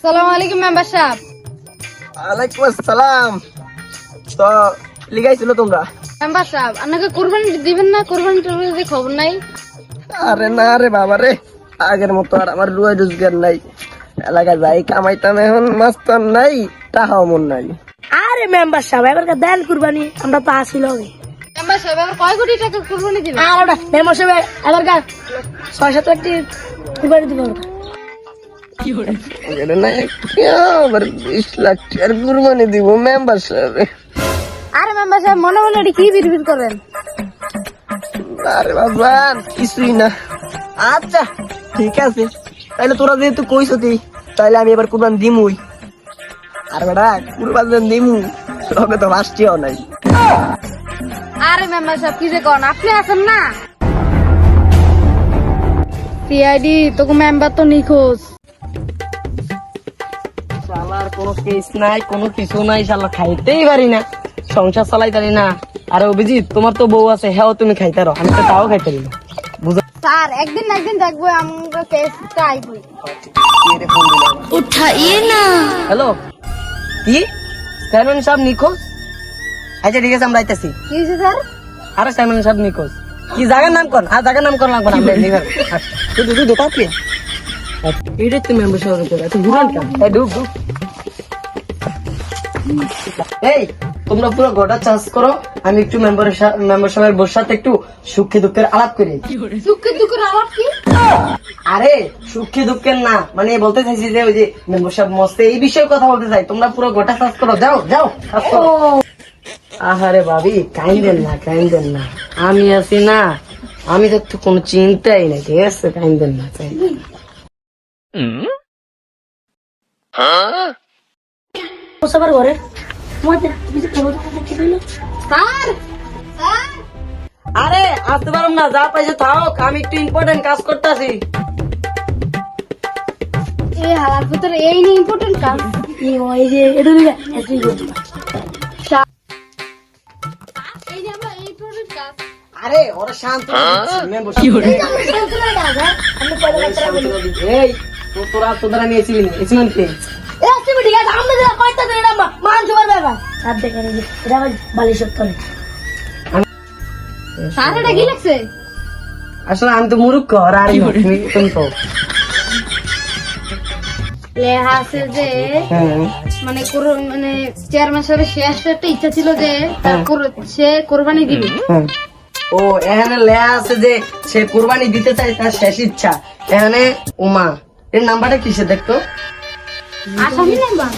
আসসালামু আলাইকুম মেম্বার সাহেব। ওয়ালাইকুম আসসালাম। তো লিগাইছিল তোমরা? মেম্বার সাহেব আপনাকে কুরবানি দিবেন না? কুরবানি টুরবানি খবর নাই? আরে না রে বাবা রে, আগের মতো আর আমার রুয়াই রোজগার নাই। এলাকায় যাই কামাইতাম, এখন মাস্টার নাই, টাকাও মন নাই। আরে মেম্বার সাহেব এবারকার দেন কুরবানি, আমরা তো আসিল মেম্বার সাহেব এবার কয় কোটি টাকা কুরবানি দিবেন? আর ওটা মেম্বার সাহেব এবারকার 6-7 লাখ টাকা কুরবানি দিব। আবার 20 লাখ টাকার কুরবানি দিব মেম্বার সাহেব। আরে মেম্বার সাহেব মনে মনে এটি কি বিড়বিড় করেন? আরে বাবা কিছুই না। আচ্ছা ঠিক আছে, তাইলে তোরা যেহেতু কইছ তাইলে আমি এবার কুরবান দিমুই। আর বেটা কুরবান দিমু তবে তো বাসটিও নাই। আরে মেম্বার সাহেব কি যে করেন, আপনি আছেন না? সিআইডি তোকে মেম্বার তো নিখোঁজ। শালার কোনো কেস নাই, কোনো কিছু নাই, শালা খাইতেই পারি না, সংসার চালাই পারি না। আরে অভিজিৎ তোমার তো বউ আছে, হ্যাঁ তুমি খাইতে পারো, আমি তো তাও খাইতে পারি না। বুঝো স্যার একদিন না একদিন দেখবো আমরা কেসটা আইবই। উঠাইয়ে না। হ্যালো, কি চেয়ারম্যান সাহেব নিখোঁজ? আচ্ছা ঠিক আছে, আমরা আইতেছি। কি হয়েছে স্যার? আরে চেয়ারম্যান সাহেব নিখোঁজ, কি জায়গার নাম কোন? আর জায়গার নাম কোন লাগবে না, শুধু শুধু কাপড় এইটাই তো মেম্বার সাহেব এত ঘুরান কেন? এই ঢুক ঢুক। এই তোমরা পুরো গোটা চার্জ করো, আমি একটু মেম্বার সাহেবের বোর সাথে একটু সুখে দুঃখের আলাপ করি। সুখে দুঃখের আলাপ কি? আরে সুখে দুঃখের না, মানে বলতে চাইছি যে ওই যে মেম্বার সাহেব মস্তে এই বিষয়ে কথা বলতে চাই। তোমরা পুরো গোটা চার্জ করো, যাও যাও কাজ করো। আহারে ভাবি কাইন্দেন না, কাইন্দেন না, আমি আছি না, আমি তো কোনো চিন্তাই নাই, ঠিক আছে? কাইন্দেন না, কাইন্দেন না। সবার ঘরে মধ্যে স্যার আরে আসতে পারলাম না, যা পাইছো থাক, আমি একটু ইম্পর্টেন্ট কাজ করতেছি। এই হালার ভিতরে এই নিয়ে ইম্পর্টেন্ট কাজ। এই যে এটা নিয়ে এই যে আমরা ইম্পর্টেন্ট কাজ। আরে ওরা শান্ত মেম্বার সাহেব এই তোরা তোদের আমি এসি নি এসি নি ঠিক আছে আমরা যা কয়টা দিন এটা মান সবার ব্যাপার সাথ দেখে নিয়ে এটা আমার বালিশ করে। স্যার এটা কি লাগছে? আসলে আমি তো মুরুক্ষ, আর তুমি তো লেহা আছে যে মানে মানে চেয়ারম্যান সাহেবের শেষ একটা ইচ্ছা ছিল যে সে কোরবানি দিবে। ও এখানে লেয়া আছে যে সে কুরবানি দিতে চায়, তার শেষ ইচ্ছা। এখানে উমা এর নাম্বারটা কিসে দেখতো? আসামি নাম্বার।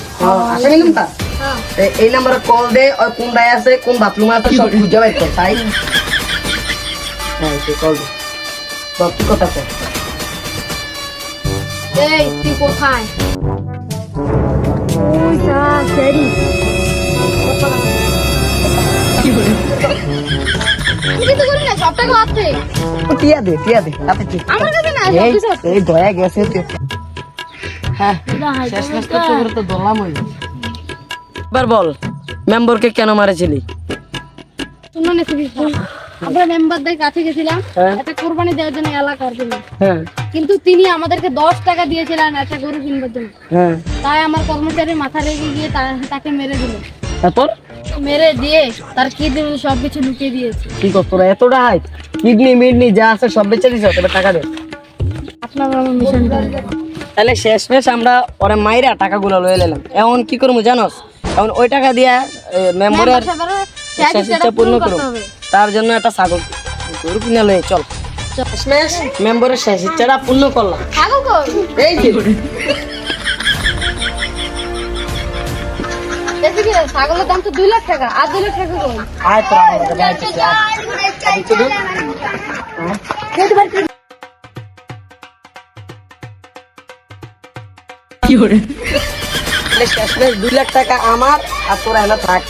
আসামি নাম্বার। এই নাম্বারে কল দে, ওই কোন রায় আছে, কোন বাথরুমে আছে, সব খুঁজে বাইর কর, তাই? হ্যাঁ কল দে, সব কি কথা কর। এই তুই কোথায়? ওই যা সেরি কিছু করি না, সব টাকা আছে টিয়া দে তাতে কি? আমার কাছে না। এই দয়া গেছে তো। হ্যাঁ শেষ তো করে তো দলাম হই। এবার বল মেম্বারকে কেন মারেছিলি? শুনুন আমরা মেম্বারদের কাছে গেছিলাম একটা কোরবানি দেওয়ার জন্য, এলাকার জন্য। হ্যাঁ কিন্তু তিনি আমাদেরকে 10 টাকা দিয়েছিলেন একটা গরু কিনবার জন্য। হ্যাঁ তাই আমার কর্মচারী মাথা রেগে গিয়ে তাকে মেরে দিল। তারপর মেরে দিয়ে তার কিডনি সবকিছু লুকিয়ে দিয়েছে। কি করতো না এতটা হাইট, কিডনি মিডনি যা আছে সব বেচে দিছ, তবে টাকা দে। আপনার আমার মিশন তাহলে শেষমেশ আমরা ওরে মাইরা টাকাগুলো লয়ে নিলাম। এখন কি করবো জানোস? এখন ওই টাকা দিয়া মেম্বারের শেষ ইচ্ছা পূর্ণ করো, তার জন্য একটা ছাগল গরু কিনে লয়ে চল। শেষমেশ মেম্বারের শেষ ইচ্ছাটা পূর্ণ করলাম। এই যে ছাগলের দাম তো 2 লাখ টাকা, আর 2 লাখ টাকা কই? আয় তোরা আমার কাছে আয় কিছু আয়। কিছু দে। তাহলে শেষমেশ 2 লাখ টাকা আমার, আর তোরা এনে থাক।